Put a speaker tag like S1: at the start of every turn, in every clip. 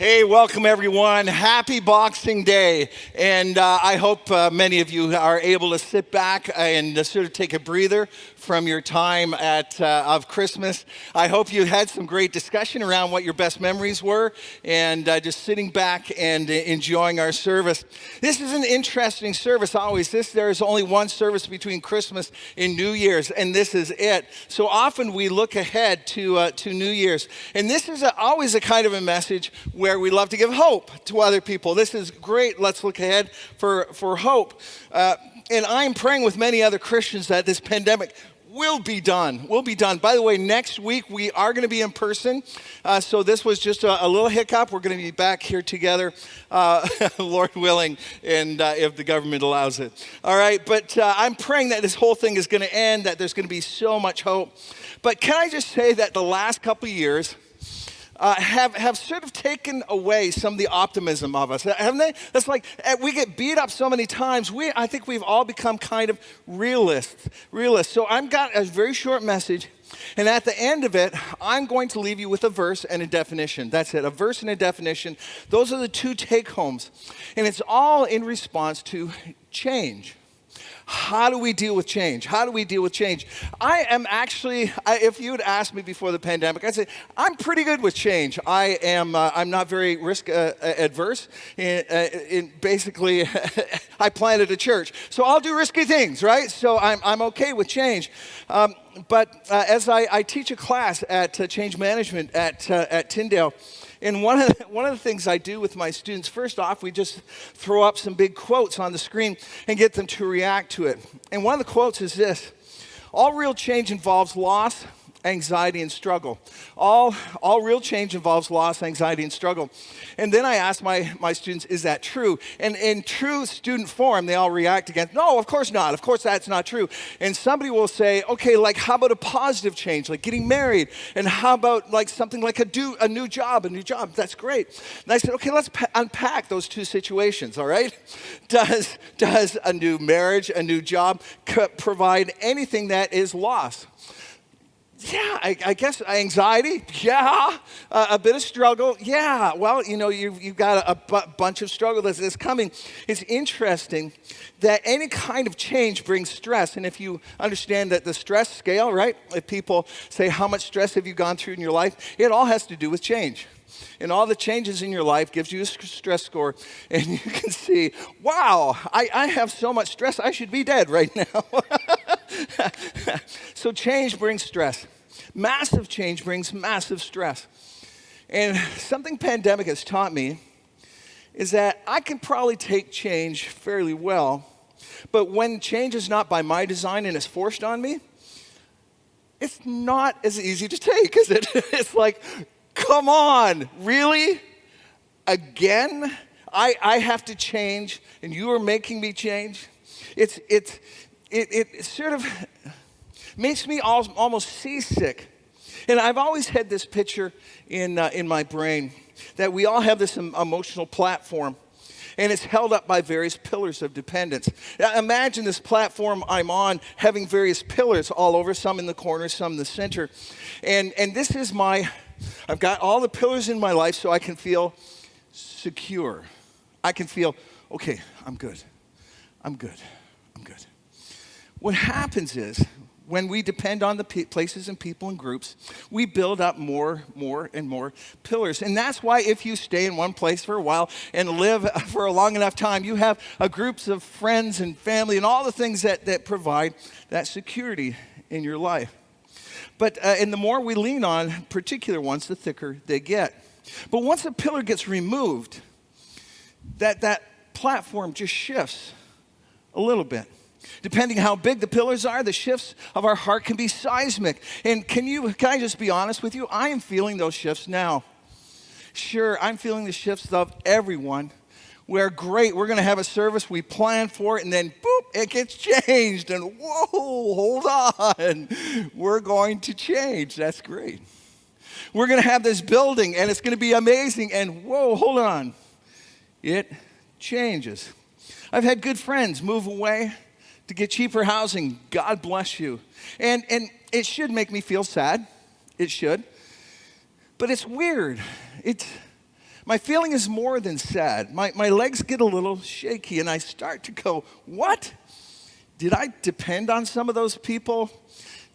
S1: Hey, welcome everyone. Happy Boxing Day. And I hope many of you are able to sit back and sort of take a breather from your time of Christmas. I hope you had some great discussion around what your best memories were and just sitting back and enjoying our service. This is an interesting service always. There is only one service between Christmas and New Year's, and this is it. So often we look ahead to New Year's. And this is always a kind of a message where we love to give hope to other people. This is great. Let's look ahead for hope. And I'm praying with many other Christians that this pandemic will be done. By the way, next week we are going to be in person. So this was just a little hiccup. We're going to be back here together, Lord willing, and if the government allows it. All right, but I'm praying that this whole thing is going to end, that there's going to be so much hope. But can I just say that the last couple of years have sort of taken away some of the optimism of us, haven't they? That's like, we get beat up so many times. I think we've all become kind of realists. So I've got a very short message, and at the end of it, I'm going to leave you with a verse and a definition. That's it, a verse and a definition. Those are the two take-homes, and it's all in response to change. How do we deal with change? I am actually, if you had asked me before the pandemic, I'd say, I'm pretty good with change. I'm not very risk adverse. Basically, I planted a church. So I'll do risky things, right? So I'm okay with change. But as I teach a class at Change Management at Tyndale, and one of the things I do with my students, first off, we just throw up some big quotes on the screen and get them to react to it. And one of the quotes is this: all real change involves loss, anxiety, and struggle. All real change involves loss, anxiety, and struggle. And then I ask my students, is that true? And in true student form, they all react against, no, of course not. Of course that's not true. And somebody will say, okay, like how about a positive change, like getting married? And how about like something like a new job? That's great. And I said, okay, let's unpack those two situations, all right? Does a new marriage, a new job provide anything that is loss? Yeah, I guess anxiety, yeah, a bit of struggle, yeah. Well, you've got a bunch of struggle that's coming. It's interesting that any kind of change brings stress, and if you understand that the stress scale, right, if people say, how much stress have you gone through in your life, it all has to do with change. And all the changes in your life gives you a stress score, and you can see, wow, I have so much stress, I should be dead right now. So change brings stress. Massive change brings massive stress. And something pandemic has taught me is that I can probably take change fairly well, but when change is not by my design and is forced on me, it's not as easy to take, is it? It's like, come on, really? Again? I have to change, and you are making me change? It sort of makes me almost seasick. And I've always had this picture in my brain that we all have this emotional platform, and it's held up by various pillars of dependence. Now, imagine this platform I'm on having various pillars all over, some in the corner, some in the center. And this is I've got all the pillars in my life so I can feel secure. I can feel, okay, I'm good. What happens is, when we depend on the places and people and groups, we build up more and more pillars. And that's why if you stay in one place for a while and live for a long enough time, you have groups of friends and family and all the things that provide that security in your life. But and the more we lean on particular ones, the thicker they get. But once a pillar gets removed, that platform just shifts a little bit. Depending how big the pillars are, the shifts of our heart can be seismic. And can I just be honest with you? I am feeling those shifts now. Sure, I'm feeling the shifts of everyone. We're going to have a service, we plan for it, and then boop, it gets changed. And whoa, hold on. We're going to change. That's great. We're going to have this building, and it's going to be amazing. And whoa, hold on. It changes. I've had good friends move away to get cheaper housing. God bless you. And it should make me feel sad. It should. But it's weird. My feeling is more than sad. My legs get a little shaky, and I start to go, what? Did I depend on some of those people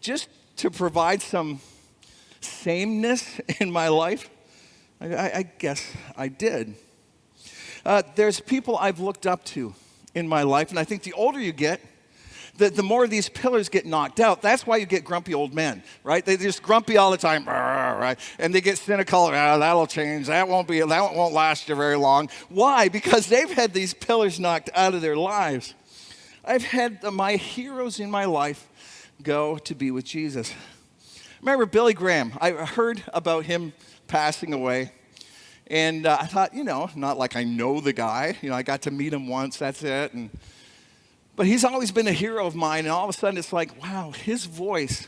S1: just to provide some sameness in my life? I guess I did. There's people I've looked up to in my life, and I think the older you get, the more these pillars get knocked out. That's why you get grumpy old men, right? They're just grumpy all the time, right? And they get cynical. That'll change. That won't last you very long. Why? Because they've had these pillars knocked out of their lives. I've had my heroes in my life go to be with Jesus. Remember Billy Graham? I heard about him passing away. And I thought, not like I know the guy. I got to meet him once, that's it. But he's always been a hero of mine, and all of a sudden it's like, wow, his voice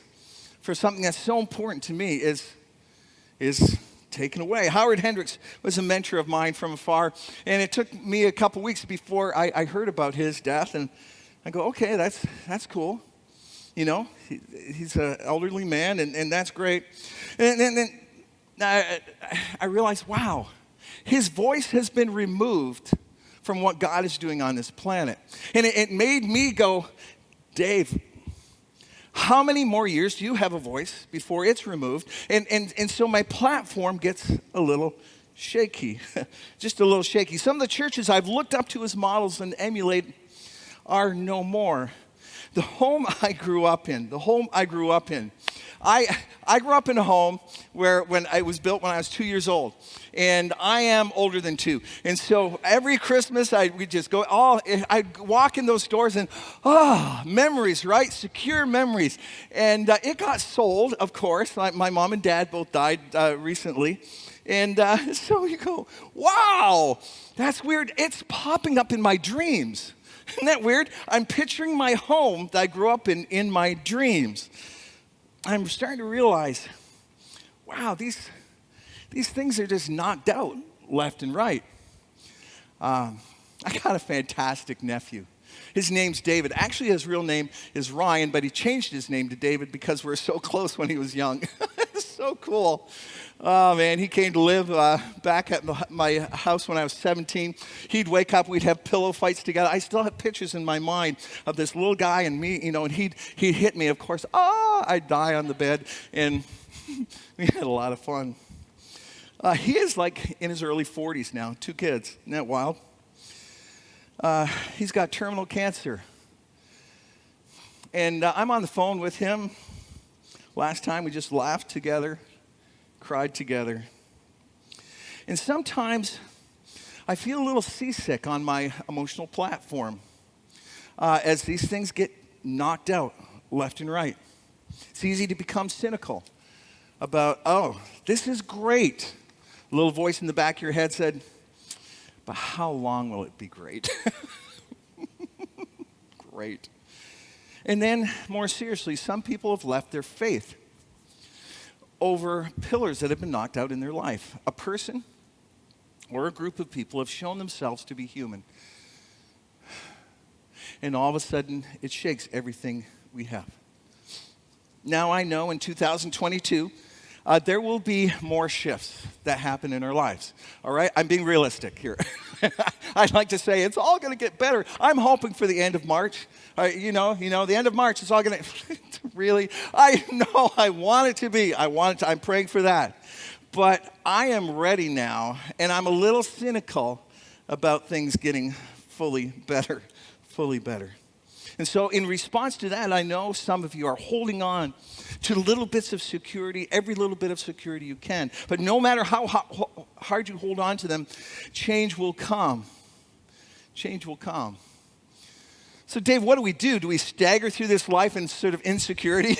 S1: for something that's so important to me is taken away. Howard Hendricks was a mentor of mine from afar, and it took me a couple weeks before I heard about his death, and I go, okay, that's cool. He's an elderly man, and that's great. And then I realized, wow, his voice has been removed from what God is doing on this planet. And it made me go, Dave, how many more years do you have a voice before it's removed? And so my platform gets a little shaky, just a little shaky. Some of the churches I've looked up to as models and emulate are no more. The home I grew up in, I grew up in a home when it was built when I was 2 years old, and I am older than 2. And so every Christmas, we'd just go, I'd walk in those doors and, memories, right? Secure memories. And it got sold, of course. My mom and dad both died recently. And so you go, wow, that's weird. It's popping up in my dreams. Isn't that weird? I'm picturing my home that I grew up in my dreams. I'm starting to realize, wow, these things are just knocked out left and right. I got a fantastic nephew. His name's David. Actually, his real name is Ryan, but he changed his name to David because we're so close when he was young. So cool. Oh, man, he came to live back at my house when I was 17. He'd wake up, we'd have pillow fights together. I still have pictures in my mind of this little guy and me, and he'd hit me, of course. I'd die on the bed, and we had a lot of fun. He is like in his early 40s now, 2 kids. Isn't that wild? He's got terminal cancer. And I'm on the phone with him. Last time we just laughed together, cried together. And sometimes I feel a little seasick on my emotional platform as these things get knocked out left and right. It's easy to become cynical about, this is great. A little voice in the back of your head said, but how long will it be great? Great. And then, more seriously, some people have left their faith over pillars that have been knocked out in their life. A person or a group of people have shown themselves to be human. And all of a sudden, it shakes everything we have. Now I know in 2022, there will be more shifts that happen in our lives. All right? I'm being realistic here. I'd like to say it's all going to get better. I'm hoping for the end of March. The end of March is all going to really. I know I want it to be. I'm praying for that. But I am ready now, and I'm a little cynical about things getting fully better. And so in response to that, I know some of you are holding on to little bits of security, every little bit of security you can. But no matter how hard you hold on to them, change will come. Change will come. So Dave, what do? Do we stagger through this life in sort of insecurity?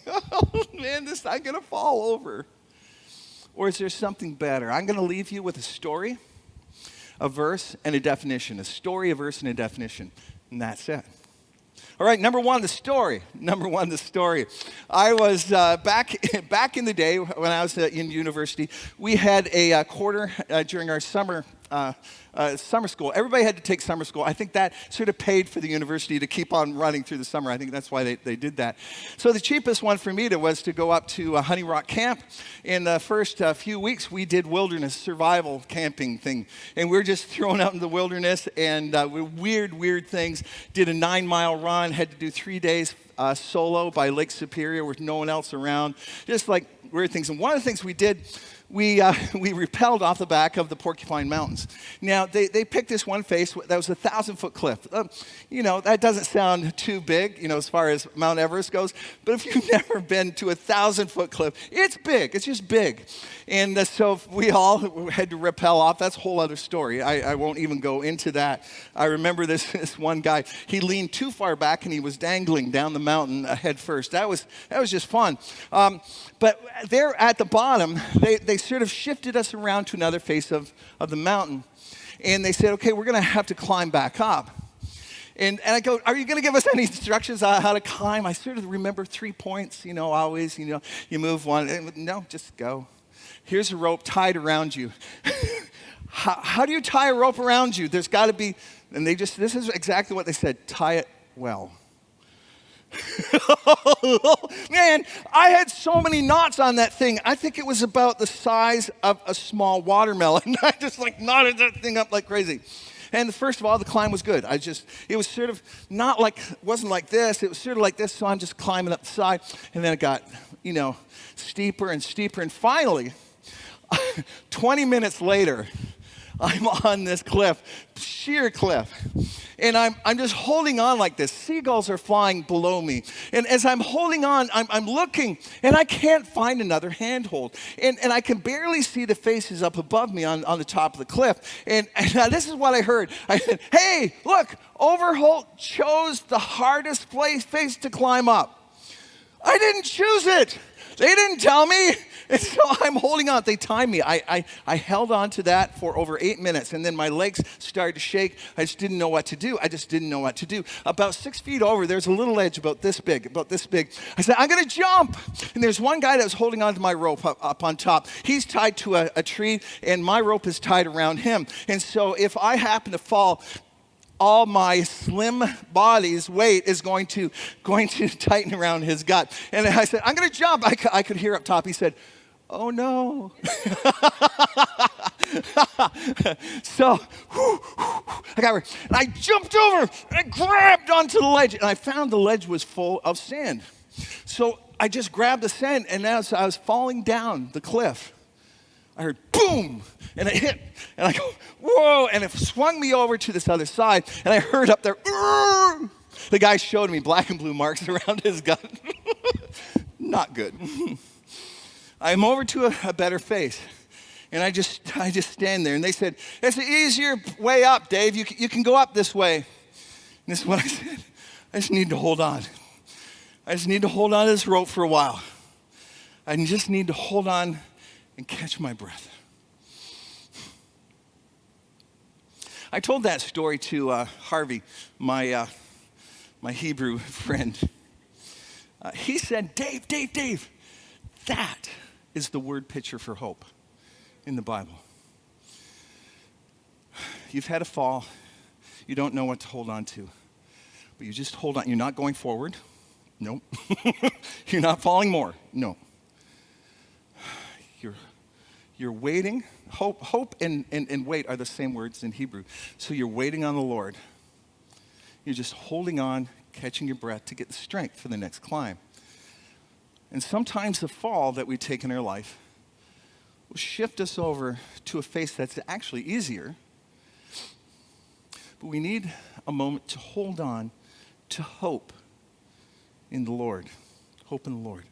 S1: Oh man, I'm going to fall over. Or is there something better? I'm going to leave you with a story, a verse, and a definition. A story, a verse, and a definition. And that's it. All right, number one, the story. I was back in the day when I was in university. We had a quarter during our summer summer school. Everybody had to take summer school. I think that sort of paid for the university to keep on running through the summer. I think that's why they did that. So the cheapest one for me was to go up to Honey Rock Camp. In the first few weeks, we did wilderness survival camping thing. And we were just thrown out in the wilderness and weird things. Did a 9-mile run, had to do 3 days solo by Lake Superior with no one else around. Just like weird things. And one of the things we did, we rappelled off the back of the Porcupine Mountains. Now, they picked this one face that was a 1,000-foot cliff. That doesn't sound too big, as far as Mount Everest goes. But if you've never been to a 1,000-foot cliff, it's big. It's just big. And so we all had to rappel off. That's a whole other story. I won't even go into that. I remember this one guy. He leaned too far back, and he was dangling down the mountain head first. That was just fun. But there at the bottom, they sort of shifted us around to another face of the mountain. And they said, okay, we're going to have to climb back up. And I go, are you going to give us any instructions on how to climb? I sort of remember 3 points, always, you move one. And no, just go. Here's a rope tied around you. How do you tie a rope around you? There's got to be, and this is exactly what they said, tie it well. Man, I had so many knots on that thing. I think it was about the size of a small watermelon. I just knotted that thing up like crazy. And first of all, the climb was good. It was sort of wasn't like this. It was sort of like this, so I'm just climbing up the side. And then it got, steeper and steeper. And finally, 20 minutes later, I'm on this cliff, sheer cliff. And I'm just holding on like this. Seagulls are flying below me. And as I'm holding on, I'm looking, and I can't find another handhold. And I can barely see the faces up above me on the top of the cliff. And this is what I heard. I said, hey, look, Overholt chose the hardest face to climb up. I didn't choose it. They didn't tell me. And so I'm holding on. They timed me. I held on to that for over 8 minutes, and then my legs started to shake. I just didn't know what to do. About 6 feet over, there's a little ledge about this big. I said, I'm going to jump. And there's one guy that was holding on to my rope up on top. He's tied to a tree, and my rope is tied around him. And so if I happen to fall, all my slim body's weight is going to tighten around his gut. And I said, I'm going to jump. I could hear up top. He said, oh no. So I got her. And I jumped over and I grabbed onto the ledge. And I found the ledge was full of sand. So I just grabbed the sand. And as I was falling down the cliff, I heard boom, and it hit, and I go, whoa, and it swung me over to this other side, and I heard up there, Urgh! The guy showed me black and blue marks around his gut. Not good. I'm over to a better face, and I just stand there, and they said, it's an easier way up, Dave. You can go up this way. And this is what I said. I just need to hold on. I just need to hold on to this rope for a while. I just need to hold on and catch my breath. I told that story to Harvey, my Hebrew friend. He said, Dave, that is the word picture for hope in the Bible. You've had a fall. You don't know what to hold on to. But you just hold on. You're not going forward. Nope. You're not falling more. No. You're waiting. Hope and wait are the same words in Hebrew. So you're waiting on the Lord. You're just holding on, catching your breath to get the strength for the next climb. And sometimes the fall that we take in our life will shift us over to a face that's actually easier. But we need a moment to hold on to hope in the Lord. Hope in the Lord.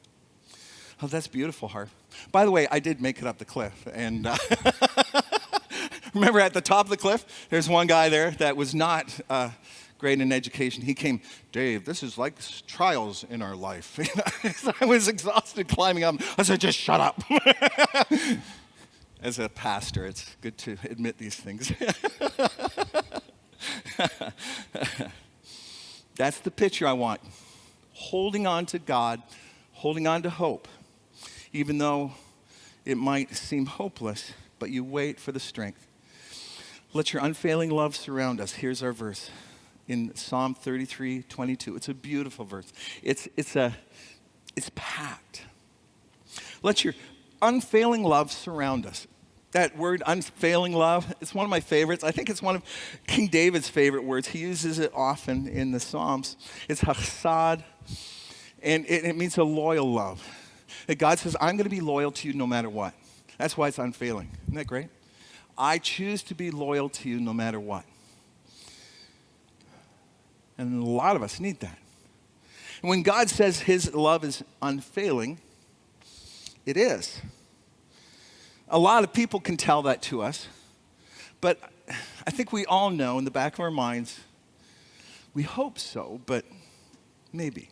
S1: Oh, that's beautiful, Harv. By the way, I did make it up the cliff. And remember at the top of the cliff, there's one guy there that was not great in education. He came, Dave, this is like trials in our life. I was exhausted climbing up. I said, just shut up. As a pastor, it's good to admit these things. That's the picture I want. Holding on to God, holding on to hope. Even though it might seem hopeless, but you wait for the strength. Let your unfailing love surround us. Here's our verse in Psalm 33:22. It's a beautiful verse. It's packed. Let your unfailing love surround us. That word unfailing love, it's one of my favorites. I think it's one of King David's favorite words. He uses it often in the Psalms. It's chesed, and it means a loyal love. That God says, I'm going to be loyal to you no matter what. That's why it's unfailing. Isn't that great? I choose to be loyal to you no matter what. And a lot of us need that. And when God says his love is unfailing, it is. A lot of people can tell that to us, but I think we all know in the back of our minds, we hope so, but maybe.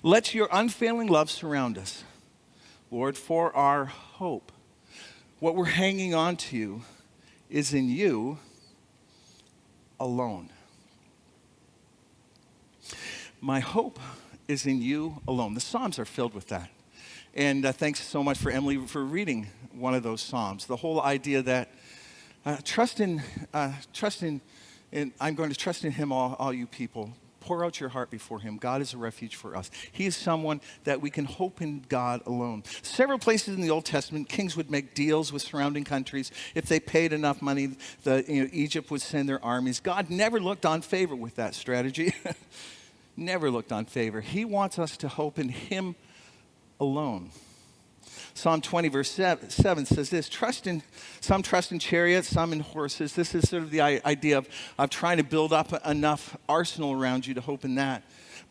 S1: Let your unfailing love surround us, Lord, for our hope. What we're hanging on to is in you alone. My hope is in you alone. The Psalms are filled with that. And thanks so much for Emily for reading one of those Psalms. The whole idea that trust in, and I'm going to trust in him, all you people. Pour out your heart before him. God is a refuge for us. He is someone that we can hope in God alone. Several places in the Old Testament, kings would make deals with surrounding countries. If they paid enough money, Egypt would send their armies. God never looked on favor with that strategy. Never looked on favor. He wants us to hope in him alone. Psalm 20, verse 7 says this, some trust in chariots, some in horses. This is sort of the idea of trying to build up enough arsenal around you to hope in that.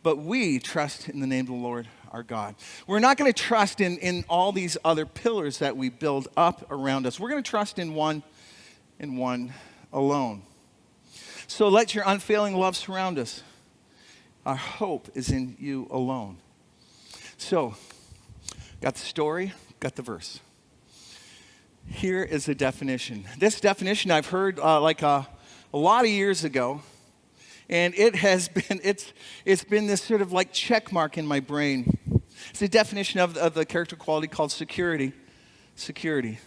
S1: But we trust in the name of the Lord our God. We're not going to trust in all these other pillars that we build up around us. We're going to trust in one alone. So let your unfailing love surround us. Our hope is in you alone. So, got the story, got the verse. Here is the definition. This definition I've heard a lot of years ago, and it's been this sort of like check mark in my brain. It's the definition of the character quality called security. Security.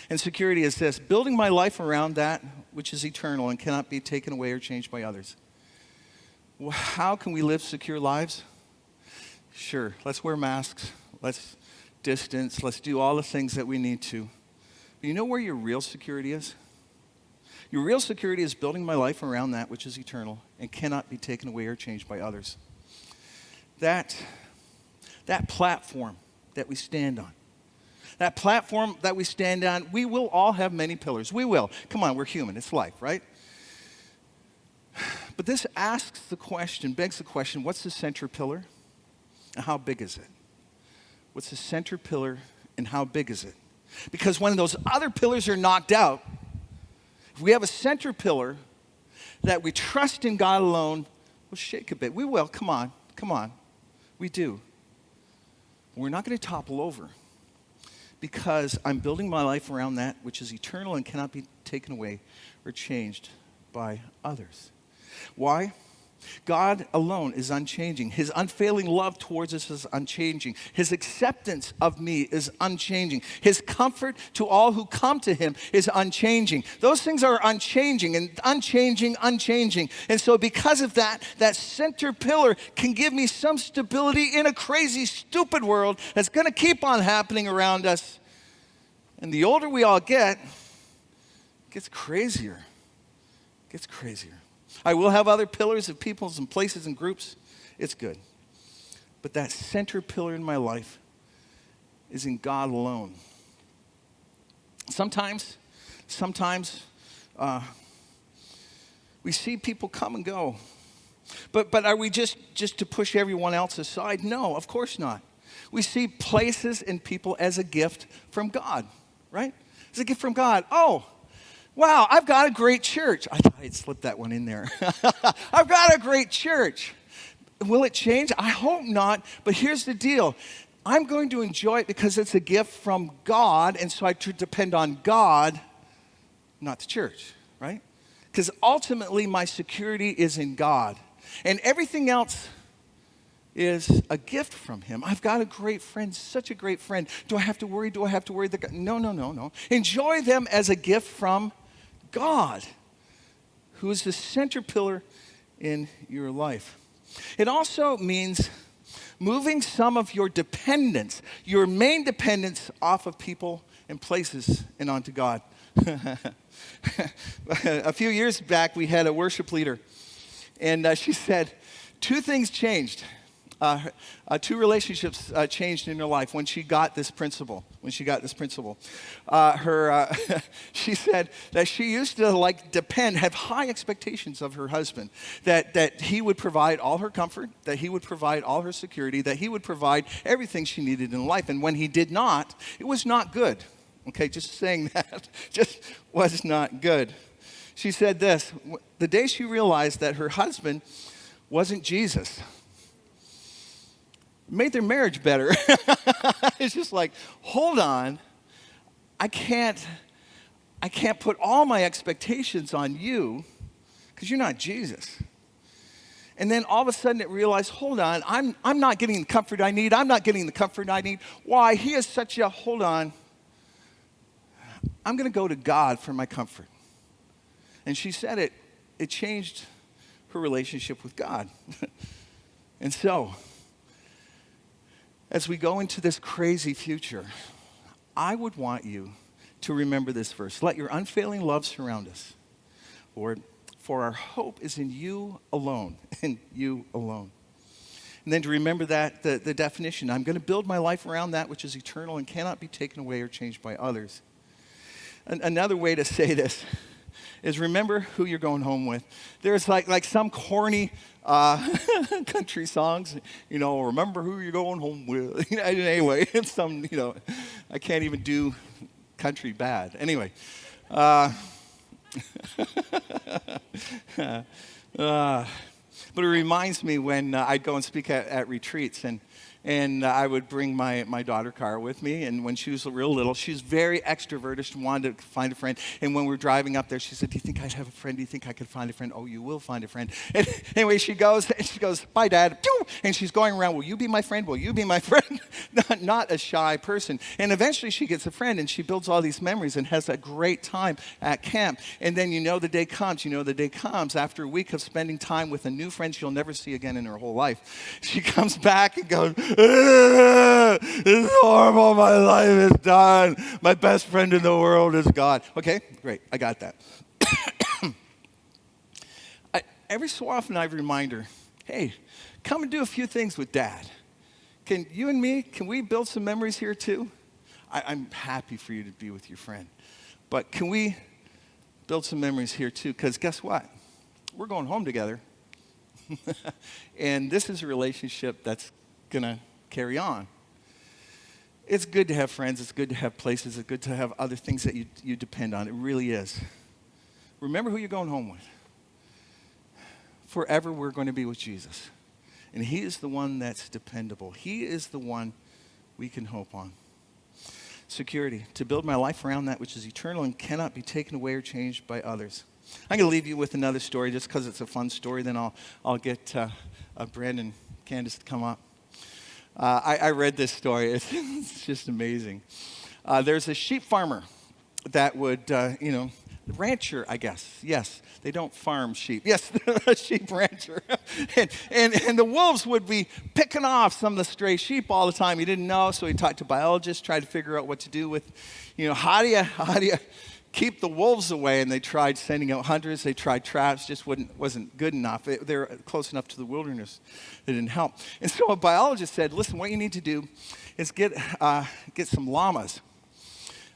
S1: And security is this: building my life around that which is eternal and cannot be taken away or changed by others. Well, how can we live secure lives? Sure, let's wear masks. Let's distance. Let's do all the things that we need to. But you know where your real security is? Your real security is building my life around that which is eternal and cannot be taken away or changed by others. That platform that we stand on. That platform that we stand on, we will all have many pillars. We will. Come on, we're human. It's life, right? But this begs the question, what's the center pillar and how big is it? What's the center pillar and how big is it? Because when those other pillars are knocked out, if we have a center pillar that we trust in God alone, we'll shake a bit. We will, come on. We do. We're not going to topple over because I'm building my life around that which is eternal and cannot be taken away or changed by others. Why? God alone is unchanging. His unfailing love towards us is unchanging. His acceptance of me is unchanging. His comfort to all who come to him is unchanging. Those things are unchanging. And so because of that, that center pillar can give me some stability in a crazy, stupid world that's going to keep on happening around us. And the older we all get, it gets crazier. I will have other pillars of peoples and places and groups. It's good. But that center pillar in my life is in God alone. Sometimes we see people come and go. But are we just to push everyone else aside? No, of course not. We see places and people as a gift from God, right? It's a gift from God. Oh, wow, I've got a great church. I thought I'd slip that one in there. I've got a great church. Will it change? I hope not, but here's the deal. I'm going to enjoy it because it's a gift from God, and so I depend on God, not the church, right? Because ultimately my security is in God, and everything else is a gift from him. I've got a great friend, such a great friend. Do I have to worry? No. Enjoy them as a gift from God, who is the center pillar in your life. It also means moving some of your dependence, your main dependence, off of people and places and onto God. A few years back, we had a worship leader, and she said, two things changed. Two relationships changed in her life when she got this principle. She said that she used to have high expectations of her husband, that he would provide all her comfort, that he would provide all her security, that he would provide everything she needed in life. And when he did not, it was not good. Okay, just saying that just was not good. She said this, the day she realized that her husband wasn't Jesus, made their marriage better. It's just like, hold on, I can't put all my expectations on you because you're not Jesus. And then all of a sudden it realized, hold on, I'm not getting the comfort I need. I'm not getting the comfort I need. Why? He is such a, hold on, I'm going to go to God for my comfort. And she said it changed her relationship with God. And so, as we go into this crazy future, I would want you to remember this verse. Let your unfailing love surround us, Lord, for our hope is in you alone, in you alone. And then to remember that, the definition, I'm going to build my life around that which is eternal and cannot be taken away or changed by others. Another way to say this is remember who you're going home with. There's like some corny country songs, remember who you're going home with. Anyway, it's some, I can't even do country bad. Anyway. But it reminds me when I'd go and speak at retreats, and I would bring my daughter Cara with me. And when she was real little, she was very extroverted and wanted to find a friend. And when we were driving up there, she said, do you think I'd have a friend? Do you think I could find a friend? Oh, you will find a friend. And anyway, she goes, bye, Dad. And she's going around, will you be my friend? Will you be my friend? Not a shy person. And eventually she gets a friend, and she builds all these memories and has a great time at camp. And then the day comes after a week of spending time with a new friend she'll never see again in her whole life. She comes back and goes, it's horrible, my life is done. My best friend in the world is God. Okay, great, I got that. Every so often I remind her, hey, come and do a few things with Dad. Can you and me, can we build some memories here too? I'm happy for you to be with your friend. But can we build some memories here too? Because guess what? We're going home together. And this is a relationship that's going to carry on. It's good to have friends. It's good to have places. It's good to have other things that you depend on. It really is. Remember who you're going home with. Forever we're going to be with Jesus. And he is the one that's dependable. He is the one we can hope on. Security, to build my life around that which is eternal and cannot be taken away or changed by others. I'm going to leave you with another story just because it's a fun story. Then I'll get Brandon and Candace to come up. I read this story. It's just amazing. There's a sheep farmer that would, rancher, I guess. Yes, they don't farm sheep. Yes, a sheep rancher. and the wolves would be picking off some of the stray sheep all the time. He didn't know, so he talked to biologists, tried to figure out what to do with, how do you keep the wolves away? And they tried sending out hunters. They tried traps. Just wasn't good enough. They were close enough to the wilderness. It didn't help. And so a biologist said, listen, what you need to do is get some llamas.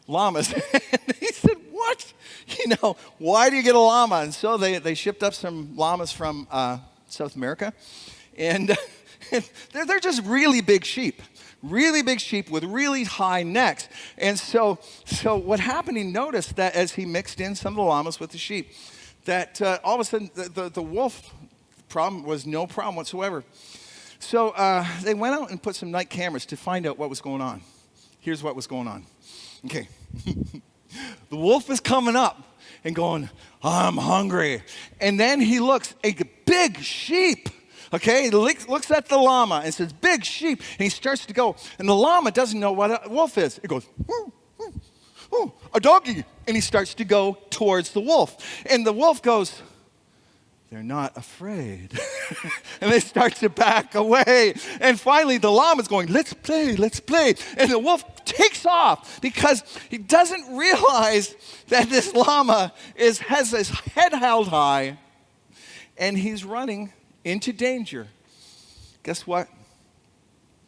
S1: Llamas. And he said, what? Why do you get a llama? And so they shipped up some llamas from South America. And they're just really big sheep. Really big sheep with really high necks. And so what happened, he noticed that as he mixed in some of the llamas with the sheep, that all of a sudden the wolf problem was no problem whatsoever. So they went out and put some night cameras to find out what was going on. Here's what was going on. Okay. The wolf is coming up and going, I'm hungry. And then he looks, a big sheep. Okay, he looks at the llama and says, big sheep. And he starts to go. And the llama doesn't know what a wolf is. It goes, woo, woo, oh, a doggy. And he starts to go towards the wolf. And the wolf goes, they're not afraid. And they start to back away. And finally, the llama's going, let's play, let's play. And the wolf takes off because he doesn't realize that this llama has his head held high and he's running into danger. Guess what?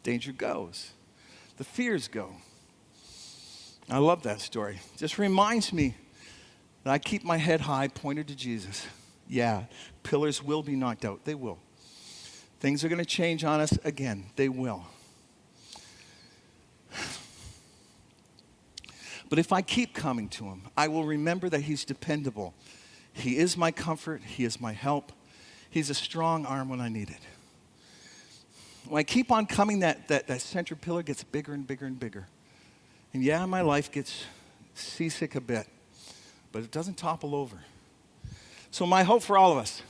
S1: Danger goes. The fears go. I love that story. Just reminds me that I keep my head high, pointed to Jesus. Yeah, pillars will be knocked out. They will. Things are going to change on us again. They will. But if I keep coming to him, I will remember that he's dependable. He is my comfort. He is my help. He's a strong arm when I need it. When I keep on coming, that center pillar gets bigger and bigger and bigger. And yeah, my life gets seasick a bit, but it doesn't topple over. So my hope for all of us,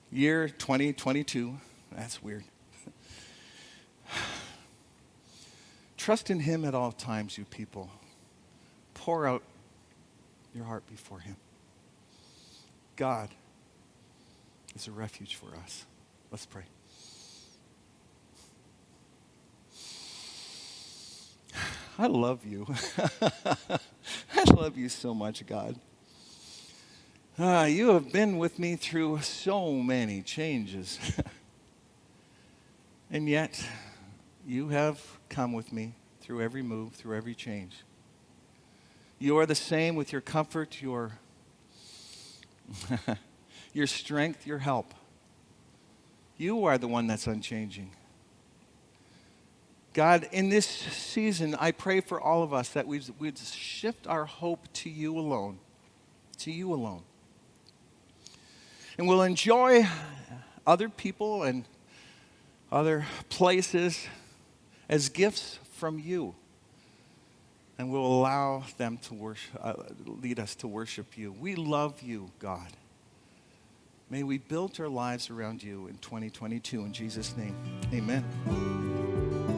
S1: year 2022, that's weird. Trust in him at all times, you people. Pour out your heart before him. God is a refuge for us. Let's pray. I love you. I love you so much, God. You have been with me through so many changes. And yet, you have come with me through every move, through every change. You are the same with your comfort, your strength, your help. You are the one that's unchanging. God, in this season, I pray for all of us that we'd shift our hope to you alone. To you alone. And we'll enjoy other people and other places as gifts from you. And we'll allow them to lead us to worship you. We love you, God. May we build our lives around you in 2022. In Jesus' name, amen.